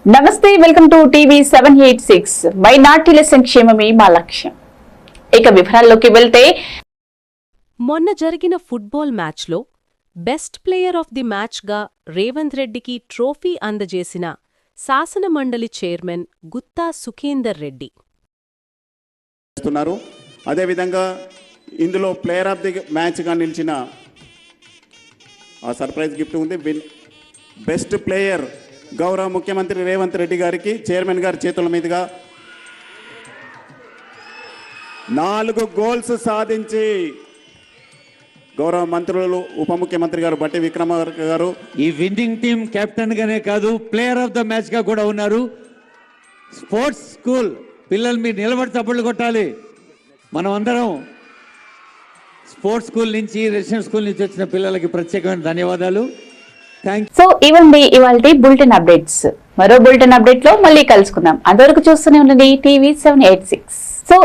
నమస్తే, welcome to TV 786. మైనార్టీల సంక్షేమమే మా లక్ష్యం. ఇక వివరాల్లోకి వెళ్తే, మొన్న జరిగిన ఫుట్బాల్ మ్యాచ్లో బెస్ట్ ప్లేయర్ ఆఫ్ ది మ్యాచ్గా రేవంత్ రెడ్డికి ట్రోఫీ అందజేసిన శాసనమండలి చైర్మన్ గుత్తా సుఖేందర్ రెడ్డి. అదేవిధంగా ఇందులో ప్లేయర్ ఆఫ్ ది మ్యాచ్గా నిలిచిన సర్ప్రైజ్ గిఫ్ట్ ఉంది. బెస్ట్ ప్లేయర్ గౌరవ ముఖ్యమంత్రి రేవంత్ రెడ్డి గారికి చైర్మన్ గారి చేతుల మీదుగా 4 గోల్స్ సాధించి గౌరవ మంత్రులు ఉప ముఖ్యమంత్రి గారు బట్టి విక్రమార్క గారు ఈ విన్నింగ్ టీమ్ కెప్టెన్ గానే కాదు ప్లేయర్ ఆఫ్ ద మ్యాచ్ గా కూడా ఉన్నారు. స్పోర్ట్స్ స్కూల్ పిల్లలు మీరు నిలబడి చప్పట్లు కొట్టాలి. మనం అందరం స్పోర్ట్స్ స్కూల్ నుంచి రెసిడెన్షియల్ స్కూల్ నుంచి వచ్చిన పిల్లలకి ప్రత్యేకమైన ధన్యవాదాలు. సో ఇవండి ఇవాల్టి బులెటిన్ అప్డేట్స్. మరో బులెటిన్ అప్డేట్ లో మళ్ళీ కలుసుకుందాం. అంతవరకు చూస్తూనే ఉండండి టీవీ 786. సో